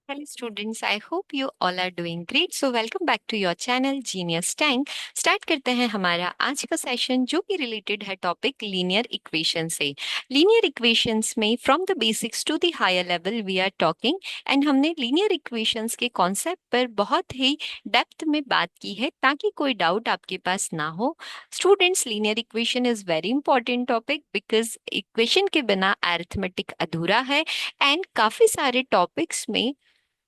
Hello students, I hope you all are doing great. So welcome back to your channel Genius Tank. Start करते हैं हमारा आज का session जो कि रिलेटेड है टॉपिक लीनियर इक्वेशन से। लीनियर इक्वेशंस में from the basics to the higher level we are talking and हमने लीनियर इक्वेशंस के कॉन्सेप्ट पर बहुत ही डेप्थ में बात की है ताकि कोई डाउट आपके पास ना हो। Students, linear equation is very important topic because equation के बिना अरिथमेटिक अधूरा है एंड काफी सारे टॉपिक्स में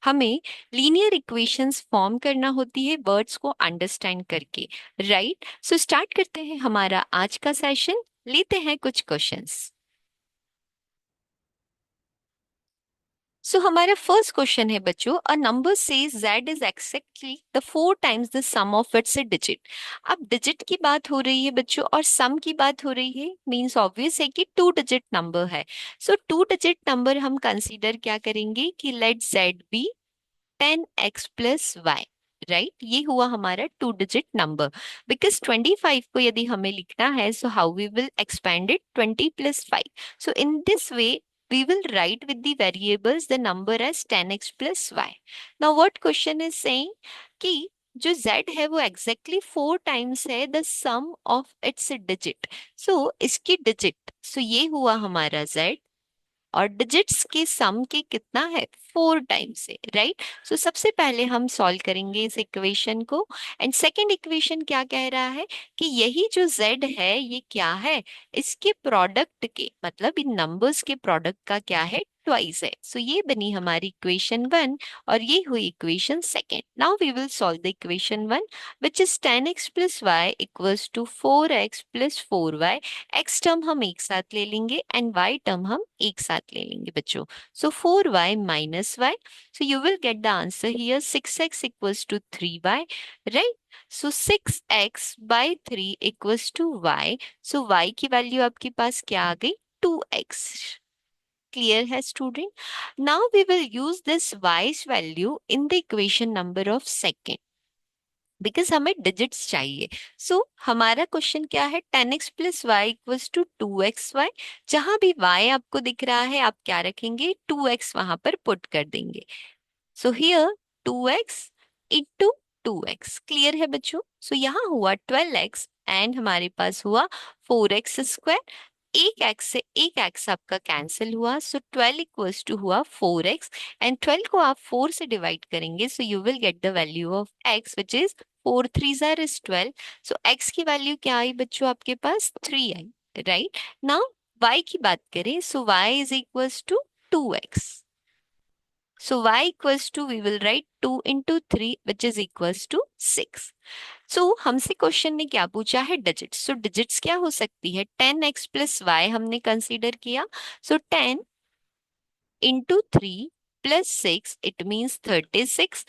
हमें लीनियर इक्वेशंस फॉर्म करना होती है वर्ड्स को अंडरस्टैंड करके। राइट, सो स्टार्ट करते हैं हमारा आज का सेशन। लेते हैं कुछ क्वेश्चंस। सो हमारा फर्स्ट क्वेश्चन है बच्चों, a number says z is exactly the 4 times the sum of its digit. अब डिजिट की बात हो रही है बच्चों और सम की बात हो रही है, मींस ऑब्वियस है कि 2 डिजिट नंबर है। सो 2 डिजिट नंबर हम कंसीडर क्या करेंगे कि let z be 10x plus y. Right, ये हुआ हमारा 2 डिजिट नंबर। बिकॉज 25 को यदि हमें लिखना है so how we will expand it 20 plus 5। So in this way we will write with the variables the number as 10x plus y. Now what question is saying कि जो z है वो exactly 4 times है the sum of its digit. So इसकी digit, so ये हुआ हमारा z और डिजिट्स के सम के कितना है 4 टाइम्स है। राइट, सो सबसे पहले हम सॉल्व करेंगे इस इक्वेशन को। एंड सेकंड इक्वेशन क्या कह रहा है कि यही जो z है ये क्या है, इसके प्रोडक्ट के मतलब इन नंबर्स के प्रोडक्ट का क्या है, ट्वाइस है। सो ये बनी हमारी इक्वेशन 1 और ये हुई equation second. Now we will solve the equation 1 which is 10x plus y equals to 4x plus 4y। X term हम एक साथ ले लेंगे एंड वाई टर्म हम एक साथ ले लेंगे बच्चों। So 4y minus y, so you will get the answer here 6x equals to 3y। Right, so 6x by 3 equals to y। So y की वैल्यू आपके पास क्या आ गई, 2x। क्लियर है student? Now we will use this y's value in the equation number of second because हमें digits चाहिए। सो हमारा क्वेश्चन क्या है, 10x plus y equals to 2xy। जहां भी y आपको दिख रहा है आप क्या रखेंगे, 2x वहां पर पुट कर देंगे। So here 2x into 2x। Clear है बच्चों? सो यहाँ हुआ 12x एंड हमारे पास हुआ 4x स्क्वायर। एक एक्स से एक एक्स आपका कैंसिल हुआ, सो 12 इक्वल्स टू हुआ 4x एंड 12 को आप 4 से डिवाइड करेंगे so you will get the value of x which is 4 3 is 12। So x की वैल्यू क्या आई बच्चों आपके पास, 3 आई। राइट, नाउ y की बात करें so y is equals to 2x। So y equals to we will write 2 into 3 which is equals to 6. So हमसे क्वेश्चन ने क्या पूछा है, डिजिट्स। सो डिजिट्स क्या हो सकती है, 10x प्लस वाई हमने कंसीडर किया। सो 10 इंटू 3 प्लस 6 इट मीन्स 36।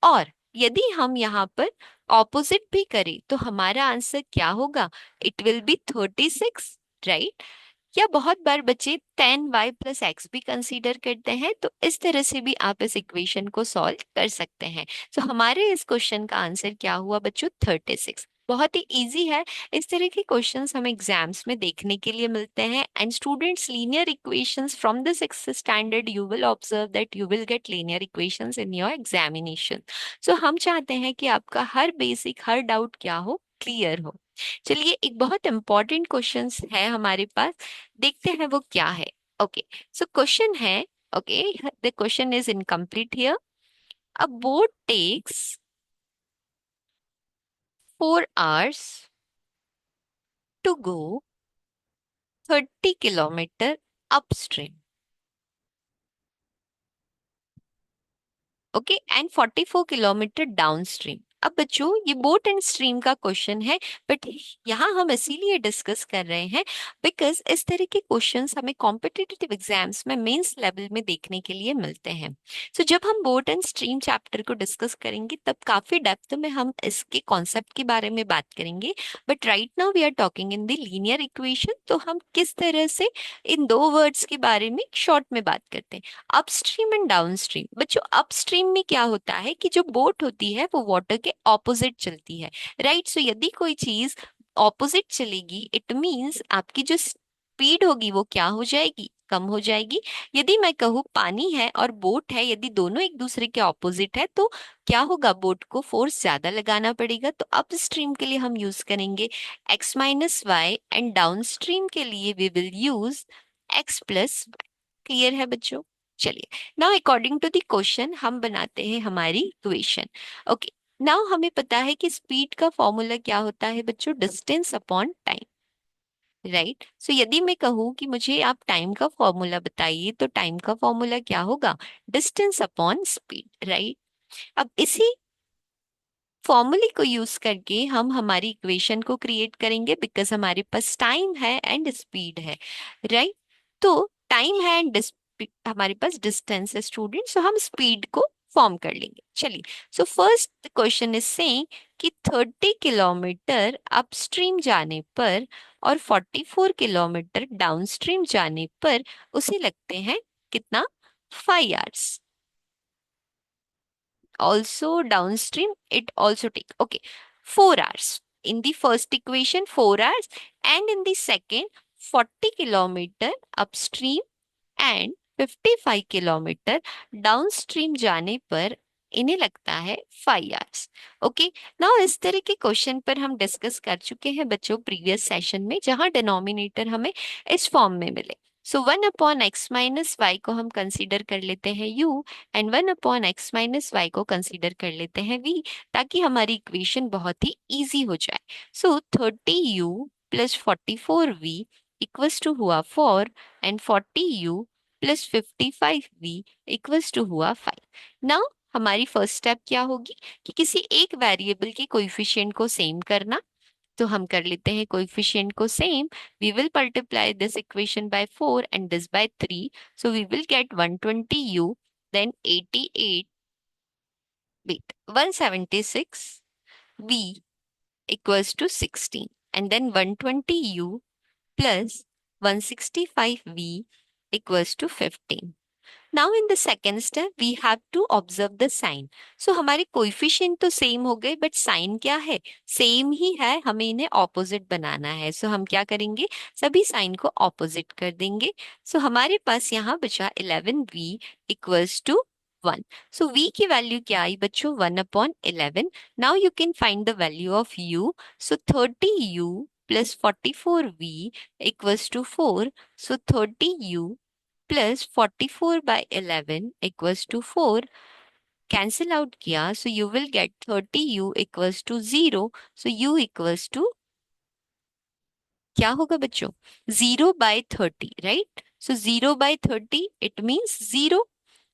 और यदि हम यहाँ पर ऑपोजिट भी करें तो हमारा आंसर क्या होगा, इट विल बी 36। राइट, या बहुत बार बच्चे 10y प्लस एक्स भी कंसीडर करते हैं, तो इस तरह से भी आप इस इक्वेशन को सॉल्व कर सकते हैं। सो हमारे इस क्वेश्चन का आंसर क्या हुआ बच्चों, 36। बहुत ही इजी है, इस तरह के क्वेश्चंस हमें एग्जाम्स में देखने के लिए मिलते हैं। And students, linear equations from the 6th standard you will observe that you will get linear equations in your examination. So हम चाहते हैं कि आपका हर बेसिक हर डाउट क्या हो, क्लियर हो। चलिए, एक बहुत इंपॉर्टेंट क्वेश्चन है हमारे पास, देखते हैं वो क्या है। ओके, सो क्वेश्चन है, okay, the question is incomplete here. A boat takes 4 hours to go 30 kilometer upstream, okay, and 44 kilometre downstream. अब बच्चों ये बोट एंड स्ट्रीम का क्वेश्चन है, बट यहाँ हम इसीलिए डिस्कस कर रहे हैं बिकॉज इस तरह के क्वेश्चंस हमें कॉम्पिटिटिव एग्जाम्स में मेंस लेवल में देखने के लिए मिलते हैं। सो जब हम बोट एंड स्ट्रीम चैप्टर को डिस्कस करेंगे तब काफी डेप्थ में हम इसके कॉन्सेप्ट के बारे में बात करेंगे। But right now we are talking in the linear equation, तो हम किस तरह से इन दो वर्ड्स के बारे में शॉर्ट में बात करते हैं, अपस्ट्रीम एंड डाउनस्ट्रीम। बच्चों अपस्ट्रीम में क्या होता है कि जो बोट होती है वो वाटर के ऑपोजिट चलती है। राइट, सो यदि कोई चीज ऑपोजिट चलेगी इट मींस आपकी जो स्पीड होगी वो क्या हो जाएगी, कम हो जाएगी। यदि मैं कहूँ पानी है और बोट है, यदि दोनों एक दूसरे के ऑपोजिट है तो क्या होगा, बोट को फोर्स ज्यादा लगाना पड़ेगा। तो अप स्ट्रीम के लिए हम यूज करेंगे x minus y and downstream के लिए we will use x plus. Clear है बच्चों? चलिए, now according to the question हम बनाते हैं हमारी इक्वेशन। ओके, नाउ हमें पता है कि स्पीड का फॉर्मूला क्या होता है बच्चों, डिस्टेंस अपॉन टाइम, राइट। सो यदि मैं कहूँ कि मुझे आप टाइम का फॉर्मूला बताइए तो टाइम का फॉर्मूला क्या होगा, डिस्टेंस अपॉन स्पीड, राइट। अब इसी फॉर्मूले को यूज करके हम हमारी इक्वेशन को क्रिएट करेंगे, बिकॉज हमारे पास टाइम है एंड स्पीड है, राइट। तो टाइम है एंड हमारे पास डिस्टेंस है स्टूडेंट, सो हम स्पीड को फॉर्म कर लेंगे। चलिए, so first question is saying कि 30 किलोमीटर अपस्ट्रीम जाने पर और 44 किलोमीटर डाउनस्ट्रीम जाने पर उसे लगते हैं कितना, 5 hours। Also downstream it also take, okay, 4 hours. In the first equation 4 hours, and in the second 40 kilometer upstream and 55 kilometre downstream जाने पर इन्हें लगता है 5 hours। ओके, नाउ इस तरह के क्वेश्चन पर हम डिस्कस कर चुके हैं बच्चों प्रीवियस सेशन में, जहां डिनोमिनेटर हमें इस फॉर्म में मिले। सो 1/x-y को हम कंसीडर कर लेते हैं u एंड 1/x-y को कंसीडर कर लेते हैं v, ताकि हमारी इक्वेशन बहुत ही इजी हो जाए। सो 30u plus 44v equals to हुआ 4 and 40u plus 55v equals to हुआ 5। नाउ हमारी फर्स्ट स्टेप क्या होगी कि किसी एक वेरिएबल के कोएफिशिएंट को सेम करना। तो हम कर लेते हैं कोएफिशिएंट को same, we will multiply this equation by 4 and this by 3, so we will get 120u, then 88, wait, 176v equals to 16, and then 120u plus 165v equals to 15. Now in the second step we have to observe the sign. So हमारे coefficient तो same हो गए, but sign क्या है, same ही है, हमें इन्हें opposite बनाना है। सो हम क्या करेंगे, सभी साइन को ऑपोजिट कर देंगे। सो हमारे पास यहाँ बचा 11v equals to 1। So v की वैल्यू क्या आई बच्चों, 1/11। Now you can find the value of u। So 30u plus 44v equals to 4। So 30u plus 44/11 equals to 4, cancel out किया, so you will get 30u equals to 0। So u equals to क्या होगा बच्चों, 0/30, right. So 0/30 it means 0।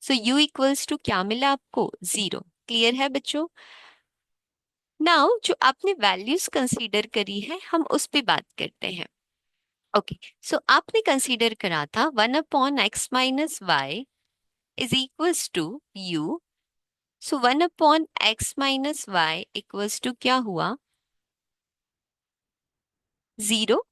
So u equals to क्या मिला आपको, 0। Clear है बच्चों? Now जो आपने वैल्यूज कंसीडर करी है हम उस पे बात करते हैं। ओके, सो आपने कंसीडर करा था 1/x-y is equals to u। So 1/x-y equals to क्या हुआ, 0।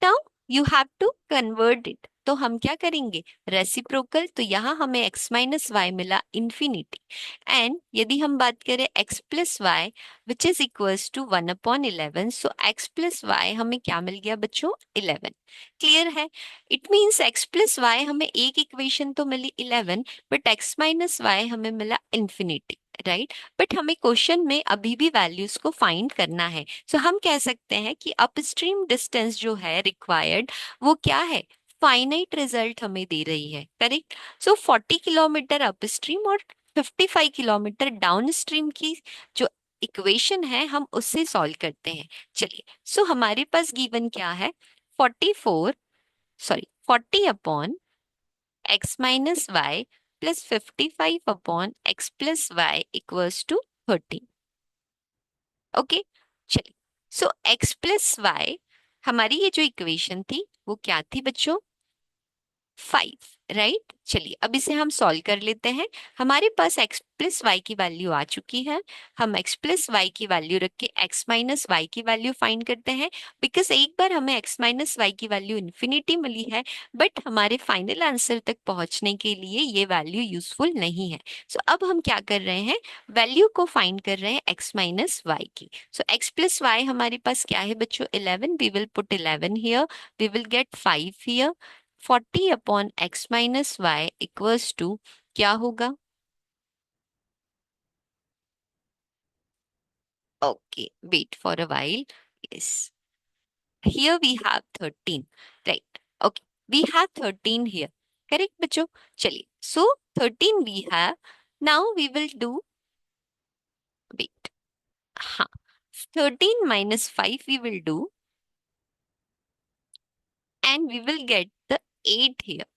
Now you have to convert it, तो हम क्या करेंगे, रेसिप्रोकल। तो यहाँ हमें x माइनस वाई मिला इंफिनिटी, एंड यदि हम बात करें x plus y which is equals to 1/11, so x plus y हमें क्या मिल गया बच्चों, 11। क्लियर है? It means x plus y हमें एक इक्वेशन तो मिली 11, बट x माइनस वाई हमें मिला इंफिनिटी, राइट। बट हमें क्वेश्चन में अभी भी वैल्यूज को फाइंड करना है। सो हम कह सकते हैं कि अपस्ट्रीम डिस्टेंस जो है रिक्वायर्ड वो क्या है, फाइनाइट रिजल्ट हमें दे रही है, करेक्ट। सो 40 किलोमीटर अपस्ट्रीम और 55 किलोमीटर डाउन स्ट्रीम की जो इक्वेशन है हम उससे सॉल्व करते हैं। चलिए, सो हमारे पास गिवन क्या है, 40 minus y plus 55/x+y equals to 30। Okay, चलिए, सो x प्लस वाई हमारी ये जो इक्वेशन थी वो क्या थी बच्चों, 5, राइट। चलिए अब इसे हम सॉल्व कर लेते हैं। हमारे पास x प्लस वाई की वैल्यू आ चुकी है, हम x प्लस वाई की वैल्यू रख के x माइनस वाई की वैल्यू फाइंड करते हैं। बिकॉज एक बार हमें x माइनस वाई की वैल्यू इन्फिनिटी मिली है, बट हमारे फाइनल आंसर तक पहुंचने के लिए ये वैल्यू यूजफुल नहीं है। सो अब हम क्या कर रहे हैं, वैल्यू को फाइंड कर रहे हैं x माइनस वाई की। सो x प्लस वाई हमारे पास क्या है बच्चों, 11, we will put 11 here, we will get 5 here, 40/x - y equals to क्या होगा? Okay, wait for a while. Yes, here we have 13, right? Okay, we have 13 here, correct बच्चों? चलिए, so 13 we have. Now we will do, wait, हाँ, 13 minus 5 we will do, and we will get the 8 here.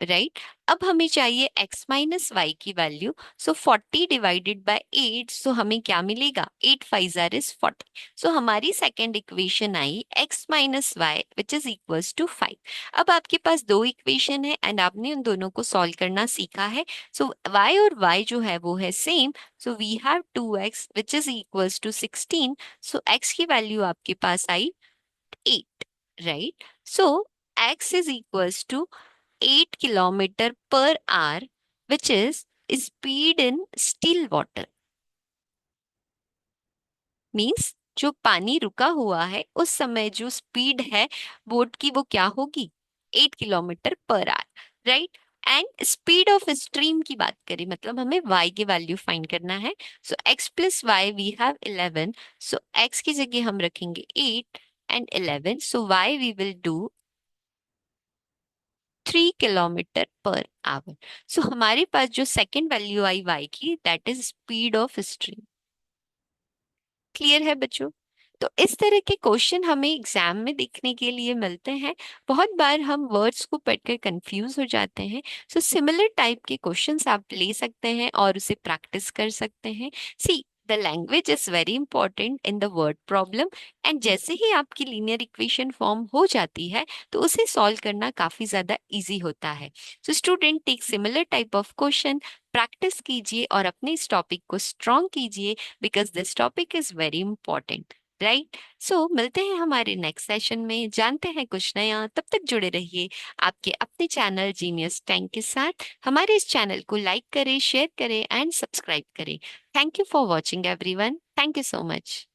Right, अब हमें चाहिए x minus Y की value. So 40 divided by 8, सो हमें क्या मिलेगा? 8 5 जार इज 40. सो हमारी सेकेंड इक्वेशन आई x minus y which is equals to 5. अब आपके पास दो इक्वेशन है एंड आपने उन दोनों को सॉल्व करना सीखा है. सो y और y जो है वो है same. So we have 2x which is equals to 16. सो x की वैल्यू आपके पास आई 8, right? So x is equals to 8 kilometer per hour, which is speed in still water. Means जो पानी रुका हुआ है उस समय जो स्पीड है बोट की वो क्या होगी? 8 kilometre per our, right? And speed of stream की बात करें, मतलब हमें y की वैल्यू फाइंड करना है. So x plus y we have 11. So x की जगह हम रखेंगे 8 and 11. So y we will do 3 kilometre per hour. So हमारे पास जो सेकेंड वैल्यू आई y की, that is speed of stream. Clear है बच्चों? तो इस तरह के क्वेश्चन हमें एग्जाम में देखने के लिए मिलते हैं. बहुत बार हम वर्ड्स को पढ़कर कंफ्यूज हो जाते हैं. सो सिमिलर टाइप के क्वेश्चंस आप ले सकते हैं और उसे प्रैक्टिस कर सकते हैं. See, the language is very important in the word problem. And जैसे ही आपकी लीनियर इक्वेशन फॉर्म हो जाती है तो उसे सॉल्व करना काफी ज्यादा इजी होता है. So student, take similar type of question, practice कीजिए और अपने इस टॉपिक को स्ट्रॉन्ग कीजिए, because this topic is very important, right? So मिलते हैं हमारे नेक्स्ट सेशन में, जानते हैं कुछ नया. तब तक जुड़े रहिए आपके अपने चैनल जीनियस टैंक के साथ. हमारे इस चैनल को लाइक करें, शेयर करें एंड सब्सक्राइब करें. Thank you for watching everyone. Thank you so much.